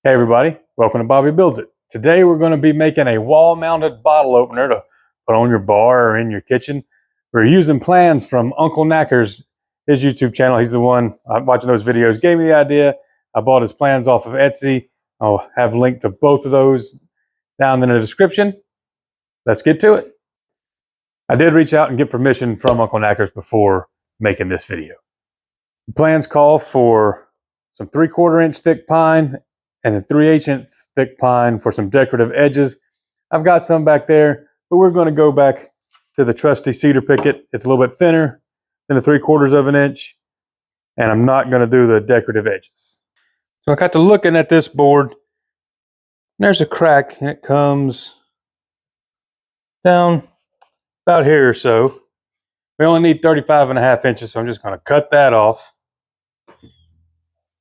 Hey everybody, welcome to Bobby Builds It. Today we're going to be making a wall-mounted bottle opener to put on your bar or in your kitchen. We're using plans from Uncle Knackers, his YouTube channel. He's the one watching those videos, gave me the idea. I bought his plans off of Etsy. I'll have a link to both of those down in the description. Let's get to it. I did reach out and get permission from Uncle Knackers before making this video. The plans call for some 3/4 inch thick pine and a 3/8 inch thick pine for some decorative edges. I've got some back there, but we're going to go back to the trusty cedar picket. It's a little bit thinner than the 3/4 of an inch, and I'm not going to do the decorative edges. So I got to looking at this board. There's a crack, and it comes down about here or so. We only need 35.5 inches, so I'm just going to cut that off.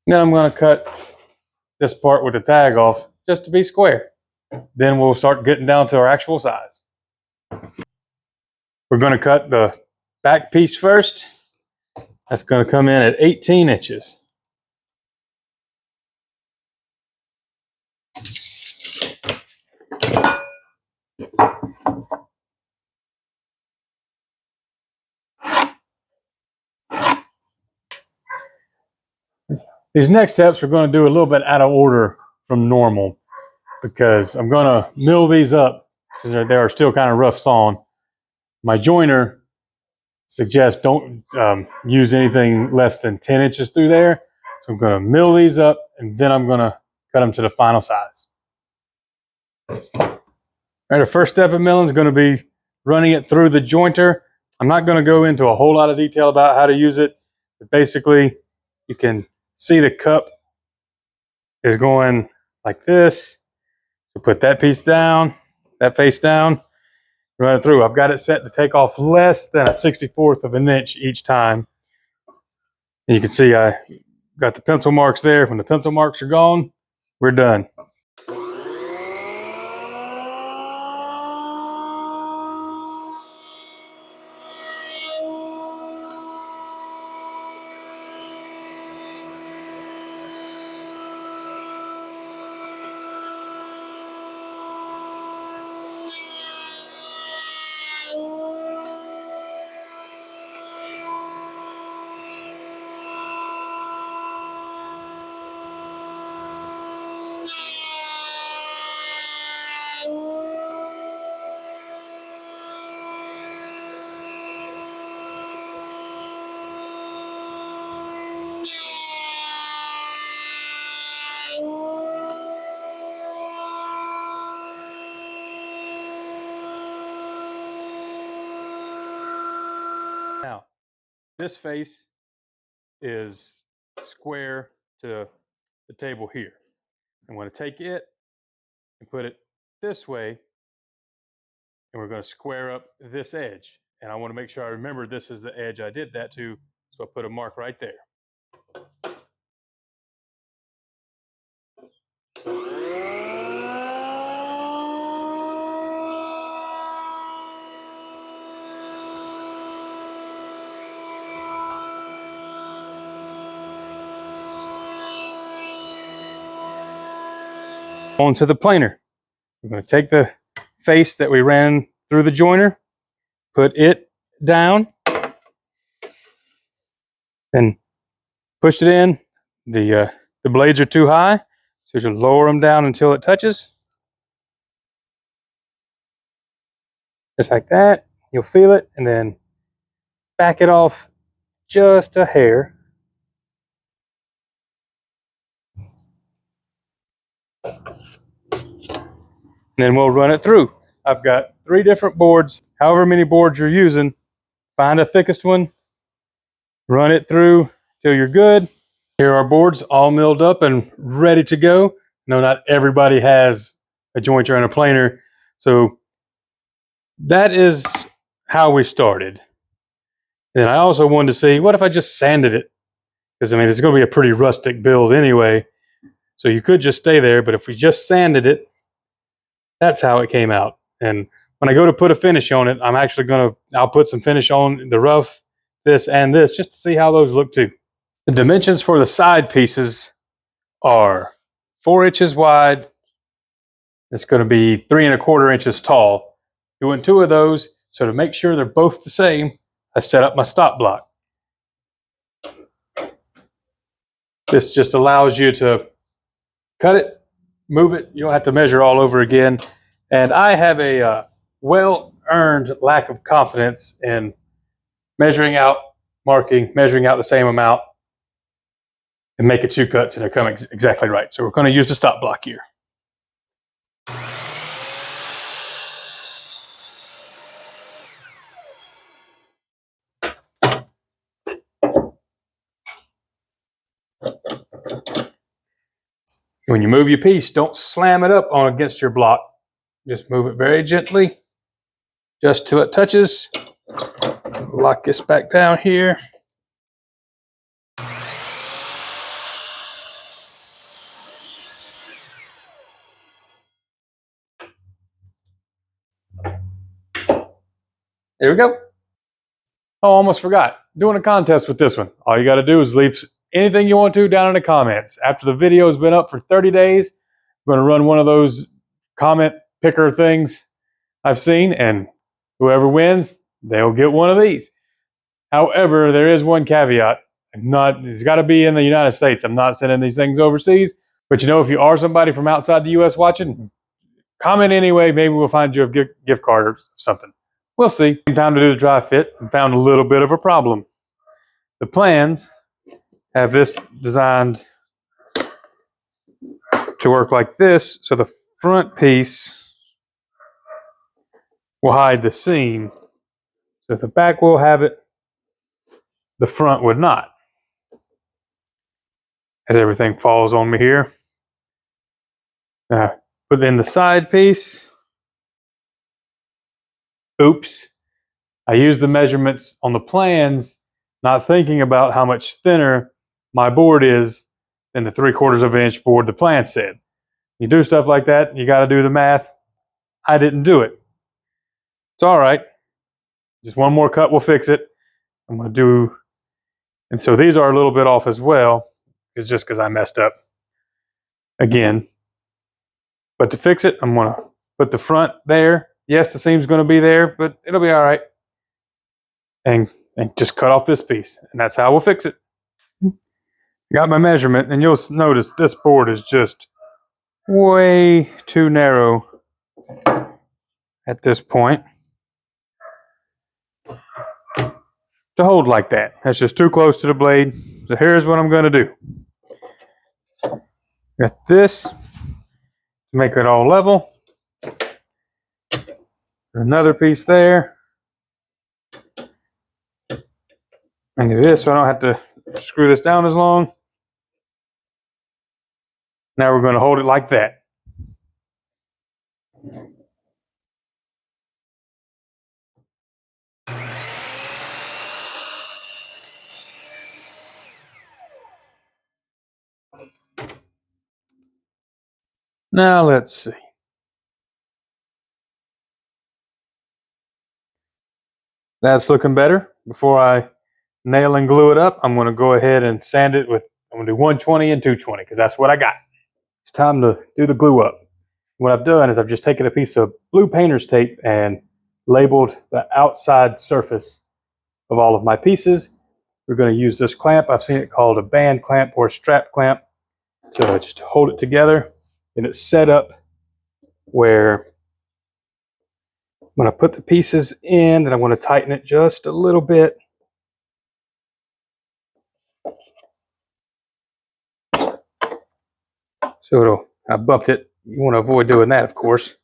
Then I'm going to cut this part with the tag off just to be square. Then we'll start getting down to our actual size. We're going to cut the back piece first. That's going to come in at 18 inches. These next steps we're going to do a little bit out of order from normal because I'm going to mill these up because they are still kind of rough sawn. My joiner suggests don't use anything less than 10 inches through there. So I'm going to mill these up and then I'm going to cut them to the final size. All right, our first step of milling is going to be running it through the jointer. I'm not going to go into a whole lot of detail about how to use it, but basically you can see the cup is going like this. So put that piece down, that face down, run it through. I've got it set to take off less than a 64th of an inch each time. And you can see I got the pencil marks there. When the pencil marks are gone, we're done. Now, this face is square to the table here. I'm going to take it and put it this way, and we're going to square up this edge. And I want to make sure I remember this is the edge I did that to, so I put a mark right there. Onto the planer. We're going to take the face that we ran through the joiner, put it down, then push it in. The blades are too high, so you lower them down until it touches. Just like that. You'll feel it, and then back it off just a hair. And then we'll run it through. I've got 3 different boards. However many boards you're using, find the thickest one, run it through till you're good. Here are our boards all milled up and ready to go. No, not everybody has a jointer and a planer. So that is how we started. And I also wanted to see, what if I just sanded it? Because I mean, it's going to be a pretty rustic build anyway. So you could just stay there, but if we just sanded it, that's how it came out. And when I go to put a finish on it, I'll put some finish on the rough, this and this, just to see how those look too. The dimensions for the side pieces are 4 inches wide. It's going to be 3 1/4 inches tall. Doing 2 of those, so to make sure they're both the same, I set up my stop block. This just allows you to cut it, move it. You don't have to measure all over again. And I have a well-earned lack of confidence in measuring out, marking, measuring out the same amount, and making 2 cuts and they're coming exactly right. So we're going to use the stop block here. When you move your piece, don't slam it up on against your block. Just move it very gently, just till it touches. Lock this back down here. There we go. Oh, almost forgot. Doing a contest with this one. All you got to do is leave anything you want to down in the comments. After the video has been up for 30 days, I'm going to run one of those comment picker things I've seen, and whoever wins, they'll get one of these. However, there is one caveat. It's got to be in the United States. I'm not sending these things overseas. But you know, if you are somebody from outside the U.S. watching, comment anyway. Maybe we'll find you a gift card or something. We'll see. Time to do the dry fit. I found a little bit of a problem. The plans have this designed to work like this, so the front piece will hide the seam. So if the back will have it, the front would not. As everything falls on me here. Now, put in the side piece. Oops. I used the measurements on the plans, not thinking about how much thinner my board is than the 3/4 inch board the plan said. You do stuff like that, you got to do the math. I didn't do it. It's all right. Just one more cut will fix it. I'm going to do, and so these are a little bit off as well. It's just because I messed up again. But to fix it, I'm going to put the front there. Yes, the seam's going to be there, but it'll be all right. And just cut off this piece, and that's how we'll fix it. Got my measurement, and you'll notice this board is just way too narrow at this point to hold like that. That's just too close to the blade. So here's what I'm going to do. Got this to make it all level. Another piece there. And do this so I don't have to screw this down as long. Now we're going to hold it like that. Now let's see. That's looking better. Before I nail and glue it up, I'm going to go ahead and sand it with, I'm going to do 120 and 220 because that's what I got. It's time to do the glue up. What I've done is I've just taken a piece of blue painter's tape and labeled the outside surface of all of my pieces. We're going to use this clamp. I've seen it called a band clamp or a strap clamp. So I just hold it together, and it's set up where when I put the pieces in, then I'm going to tighten it just a little bit. So I bumped it. You want to avoid doing that, of course.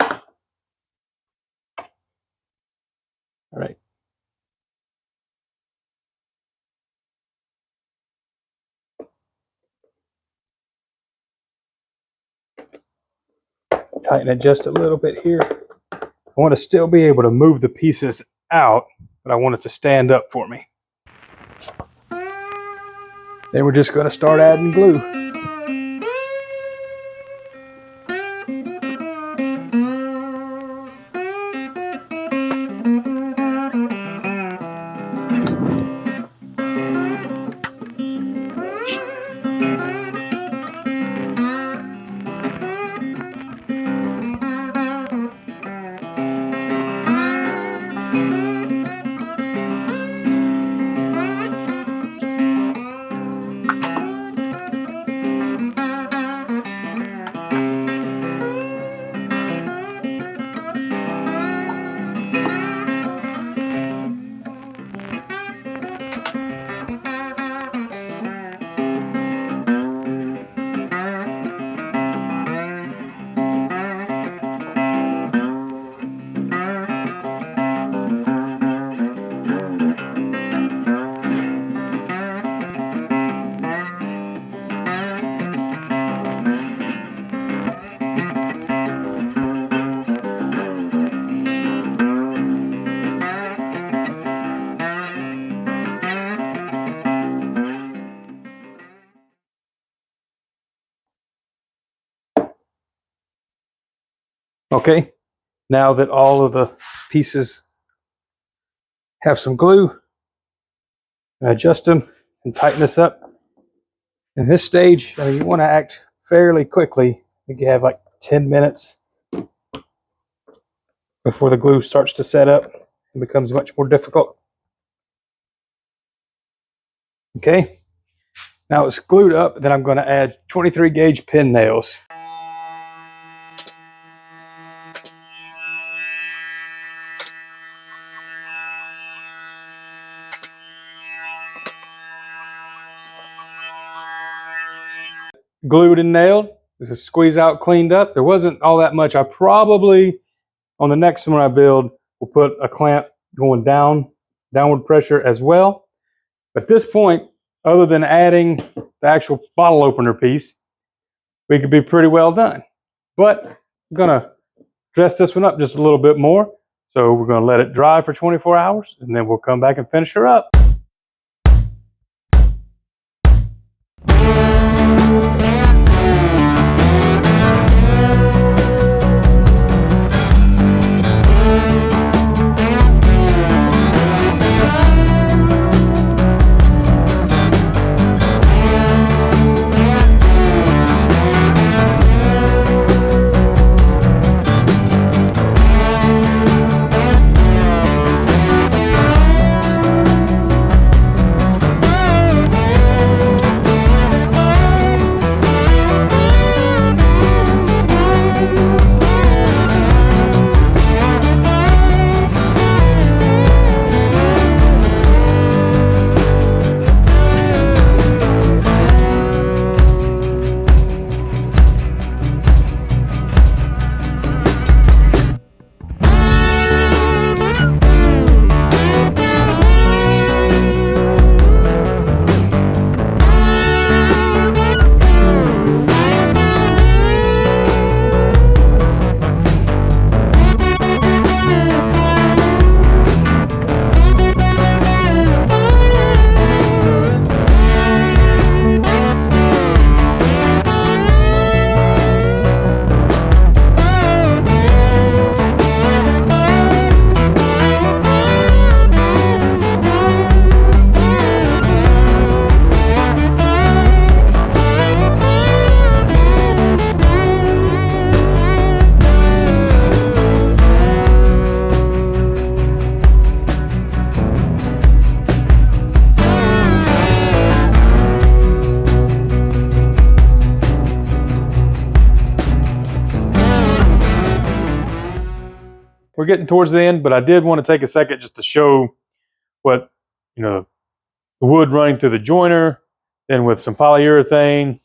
All right. Tighten it just a little bit here. I want to still be able to move the pieces out, but I want it to stand up for me. Then we're just going to start adding glue. Okay, now that all of the pieces have some glue, adjust them and tighten this up. In this stage, you want to act fairly quickly. I think you have like 10 minutes before the glue starts to set up and becomes much more difficult. Okay, now it's glued up, then I'm going to add 23 gauge pin nails. Glued and nailed, squeeze out, cleaned up. There wasn't all that much. I probably, on the next one I build, will put a clamp going down, downward pressure as well. But at this point, other than adding the actual bottle opener piece, we could be pretty well done. But I'm gonna dress this one up just a little bit more. So we're gonna let it dry for 24 hours and then we'll come back and finish her up. We're getting towards the end, but I did want to take a second just to show what, the wood running through the joiner, then with some polyurethane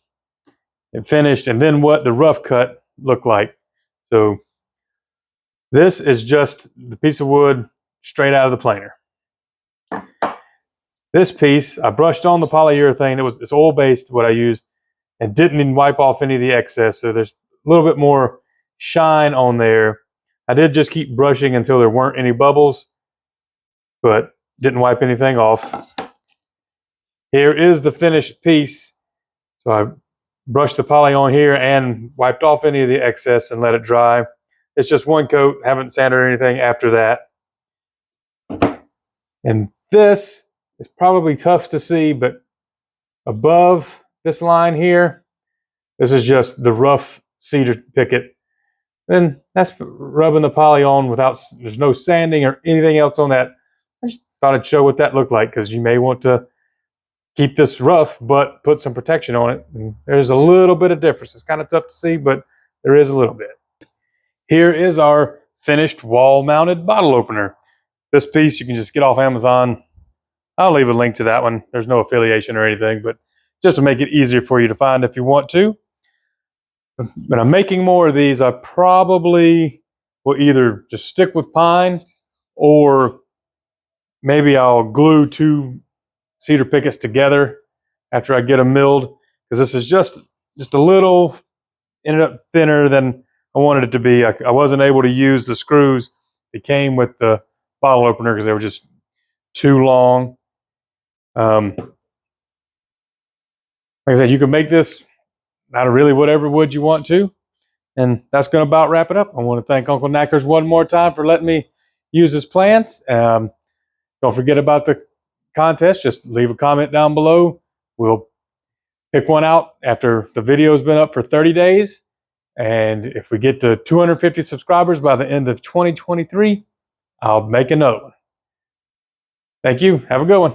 and finished, and then what the rough cut looked like. So this is just the piece of wood straight out of the planer. This piece, I brushed on the polyurethane. It's oil-based, what I used, and didn't even wipe off any of the excess. So there's a little bit more shine on there. I did just keep brushing until there weren't any bubbles, but didn't wipe anything off. Here is the finished piece. So I brushed the poly on here and wiped off any of the excess and let it dry. It's just one coat, haven't sanded or anything after that. And this is probably tough to see, but above this line here, this is just the rough cedar picket. Then that's rubbing the poly on without, there's no sanding or anything else on that. I just thought I'd show what that looked like because you may want to keep this rough, but put some protection on it. And there's a little bit of difference. It's kind of tough to see, but there is a little bit. Here is our finished wall-mounted bottle opener. This piece you can just get off Amazon. I'll leave a link to that one. There's no affiliation or anything, but just to make it easier for you to find if you want to. When I'm making more of these, I probably will either just stick with pine or maybe I'll glue 2 cedar pickets together after I get them milled, because this is just a little, ended up thinner than I wanted it to be. I wasn't able to use the screws that came with the bottle opener because they were just too long. Like I said, you can make this out of really whatever wood you want to. And that's going to about wrap it up. I want to thank Uncle Knackers one more time for letting me use his plants. Don't forget about the contest. Just leave a comment down below. We'll pick one out after the video has been up for 30 days. And if we get to 250 subscribers by the end of 2023, I'll make another one. Thank you. Have a good one.